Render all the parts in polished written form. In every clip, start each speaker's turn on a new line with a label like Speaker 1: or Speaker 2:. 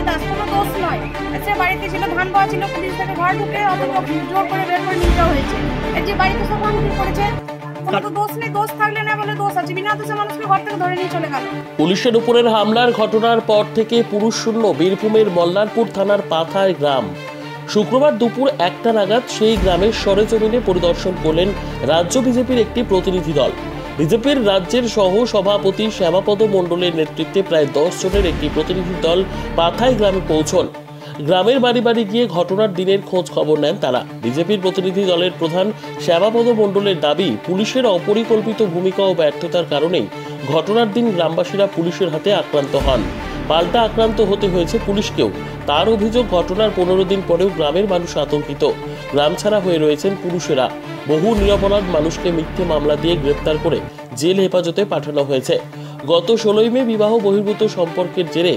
Speaker 1: দাস কোনো দোষ নয়। সে বাড়িতে ছিল, ধান পাওয়া ছিল, পুলিশ থেকে ঘর ঢুকে অত জোর করে বের করে নিয়ে যাওয়া হয়েছে। এর যে বাড়িতে সব ভাঙচুর করেছে, কোনো তো দোষ নেই। দোষ থাকলে না বলে দোষ আছে, বিনা দোষে মানুষকে ঘর থেকে ধরে নিয়ে চলে গেল।
Speaker 2: পুলিশের উপরের হামলার ঘটনার পর থেকে পুরুষ শূন্য বীরভূমের মল্লারপুর থানার পাথায় গ্রাম। শুক্রবার দুপুর 1টা নাগাদ সেই গ্রামের সরেজমিনে পরিদর্শন করলেন রাজ্য বিজেপির একটি প্রতিনিধি দল। বিজেপির রাজ্যের সহ সভাপতি শ্যামাপদ মণ্ডলের নেতৃত্বে প্রায় 10 জনের একটি প্রতিনিধি দল পাথায় গ্রামে পৌঁছন। গ্রামের বাড়ি বাড়ি গিয়ে ঘটনার দিনের খোঁজ খবর নেন তারা। বিজেপির প্রতিনিধি দলের প্রধান শ্যামাপদ মণ্ডলের দাবি, পুলিশের অপরিকল্পিত ভূমিকা ও ব্যর্থতার কারণেই ঘটনার দিন গ্রামবাসীরা পুলিশের হাতে আক্রান্ত হন। পাল্টা আক্রান্ত হতে হয়েছে পুলিশকেও। তার অভিযোগ, ঘটনার 15 দিন পরেও গ্রামের মানুষ আতঙ্কিত। গ্রাম ছাড়া হয়ে রয়েছেন পুরুষেরা। বহু নিরপরাধ মানুষকে মিথ্যে মামলা দিয়ে গ্রেপ্তার করে জেল হেফাজতে পাঠানো হয়েছে। গত 16 মে বিবাহ বহির্ভূত সম্পর্কের জেরে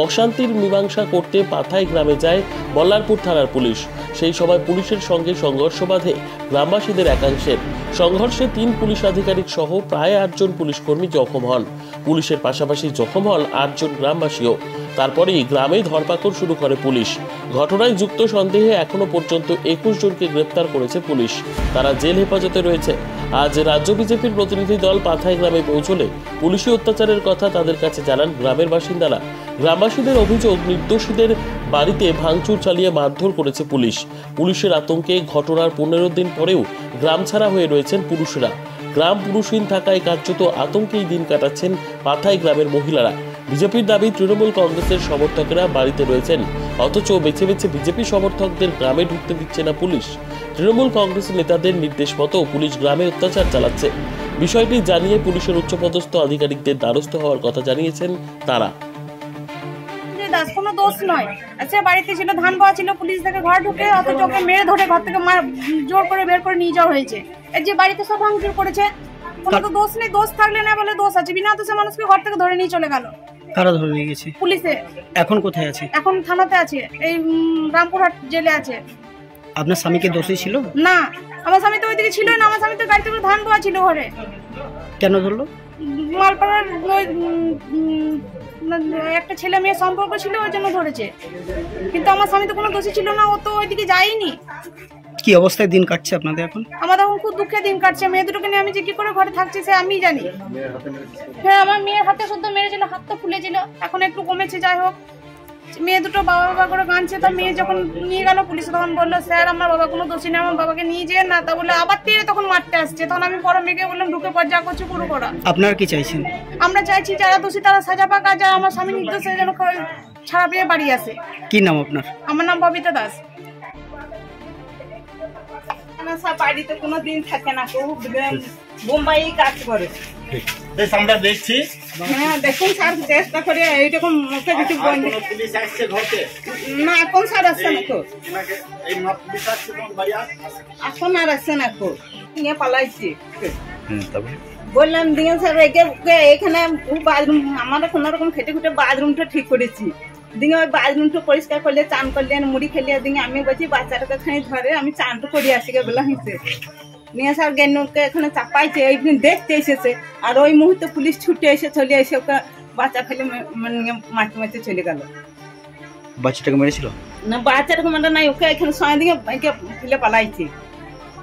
Speaker 2: অশান্তির মীমাংসা করতে পাথায় গ্রামে যায় মল্লারপুর থানার পুলিশ। সেই সময় পুলিশের সঙ্গে সংঘর্ষ বাধে গ্রামবাসীদের একাংশের। সংঘর্ষে 3 পুলিশ আধিকারিক সহ প্রায় 8 জন পুলিশকর্মী জখম হন। পুলিশের পাশাপাশি জখম হন 8 জন গ্রামবাসীও। তারপরেই গ্রামে ধরপাকড় শুরু করে পুলিশ। ঘটনায় যুক্ত সন্দেহে এখনো পর্যন্ত 21 জনকে গ্রেপ্তার করেছে পুলিশ। তারা জেল হেফাজতে রয়েছে। আজ রাজ্য বিজেপির প্রতিনিধি দল পাথায় গ্রামে পৌঁছলে পুলিশি অত্যাচারের কথা তাদের কাছে জানান গ্রামের বাসিন্দারা। গ্রামবাসীদের অভিযোগ, নির্দোষীদের বাড়িতে ভাঙচুর চালিয়ে মারধর করেছে পুলিশ। পুলিশের আতঙ্কে ঘটনার 15 দিন পরেও গ্রাম ছাড়া হয়ে রয়েছেন পুরুষেরা। গ্রাম পুরুষহীন থাকায় কার্যত আতঙ্কেই দিন কাটাচ্ছেন পাথায় গ্রামের মহিলারা। বিজেপির দাবি, তৃণমূল কংগ্রেসের সমর্থকেরা বাড়িতে রয়েছেন, অথচ বেছে বেছে বিজেপি সমর্থকদের গ্রামে ঢুকতে দিচ্ছে না পুলিশ। তৃণমূল কংগ্রেসের নেতাদের নির্দেশ মতো পুলিশ গ্রামে অত্যাচার চালাচ্ছে। বিষয়টি জানিয়ে পুলিশের উচ্চপদস্থ আধিকারিকদের দ্বারস্থ হওয়ার কথা জানিয়েছেন তারা।
Speaker 1: দাস কোনো দোষ নয়। সে বাড়িতে ছিল, ধান পাওয়া ছিল, পুলিশ থেকে ঘর ঢুকে অত ওকে মেরে ধরে ঘর থেকে জোর করে বের করে নিয়ে যাওয়া হয়েছে। এর যে বাড়িতে সব ভাঙচুর করেছে, কোনো তো দোষ নেই। দোষ থাকলে না বলে দোষ আছে, বিনা দোষে মানুষকে ঘর থেকে ধরে নিয়ে চলে গেল।
Speaker 3: কারা ধরে নিয়ে গেছে?
Speaker 1: পুলিশে।
Speaker 3: এখন কোথায় আছে?
Speaker 1: এখন থানাতে আছে, এই রামপুরহাট জেলে আছে।
Speaker 3: আপনার স্বামীকে দোষী ছিল?
Speaker 1: না, আমার স্বামী তো ওইদিকে ছিল না। আমার স্বামী তো গাড়িতে করে ধান পাওয়া ছিল ঘরে।
Speaker 3: কেন ধরলো?
Speaker 1: মালপাড়ার একটা ছেলে মেয়ে সম্পর্ক ছিল, ওই জন্য ধরেছে। কিন্তু আমার স্বামী তো কোনো দোষী ছিল না, ও তো ওইদিকে যায়নি।
Speaker 3: কি অবস্থায় দিন কাটছে আপনাদের এখন?
Speaker 1: আমাদের এখন খুব দুঃখে দিন কাটছে। মেয়ে দুটোকে নিয়ে আমি যে কি করে ঘরে থাকছি সে আমি জানি। হ্যাঁ, আমার মেয়ের হাতে শুদ্ধ মেরেছিল, হাত তো ফুলেছিল, এখন একটু কমেছে। যাই হোক, মেয়ে দুটো বাবা বাবা করে কাঁদছে। তার মেয়ে যখন নিয়ে গেল পুলিশ, তখন বললো, স্যার আমার বাবা কোনো দোষী নেই, আমার বাবাকে নিয়ে যেয়ে না। তা বলে আবার তীরে তখন মারতে আসছে। তখন আমি বড় মেয়েকে বললাম, ঢুকে পর, যা করছো পুরো করা।
Speaker 3: আপনারা কি চাইছেন?
Speaker 1: আমরা চাইছি যারা দোষী তারা সাজা পাক, আর যারা আমার স্বামী নির্দোষ যেন ছাড়া পেয়ে বাড়ি আসে।
Speaker 3: কি নাম আপনার?
Speaker 1: আমার নাম ববিতা দাস।
Speaker 4: বাড়িতে কোনো দিন থাকে না, বোম্বাই কাজ করে।
Speaker 5: আমরা দেখছি।
Speaker 4: হ্যাঁ, দেখুন স্যার, চেষ্টা করে এইরকম মুখে কিছু
Speaker 5: পুলিশ আসছে ঘরতে
Speaker 4: না, এখন স্যার আসছে না তো,
Speaker 5: পুলিশ আসছে
Speaker 4: এখন আর আসছে না তো, নিয়ে পালাইছি।
Speaker 5: তারপরে
Speaker 4: বললাম দিয়ে স্যার এখানে বাথরুম, আমরা কোনো রকম খেটে খুটে বাথরুমটা ঠিক করেছি। দিকে ওই বাথরুমটা পরিষ্কার করলে, চান করলে, মুড়ি খেলে, দিকে আমি বলছি বাচ্চাটাকে খানি ধরে আমি চানটা করে আসি গে বলে হয়েছে। নিয়ে স্যার গেনুকে এখানে চাপাইছে, ওইদিন দেখতে এসেছে। আর ওই মুহূর্তে পুলিশ ছুটে এসে চলে এসে ওকে বাচ্চা ফেলে মারতে মারতে চলে গেল।
Speaker 3: বাচ্চাটাকে মেরেছিল
Speaker 4: না? বাচ্চাটাকে মানে নাই, ওকে এখানে সময় দিকে ফেলে পালাইছে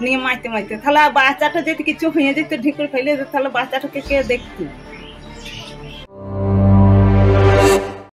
Speaker 4: নিয়ে মারতে মারতে। তাহলে বাচ্চাটা যদি কিছু হয়ে যেত, ঢিকুর ফেলে যেত, তাহলে বাচ্চাটাকে কে দেখতো?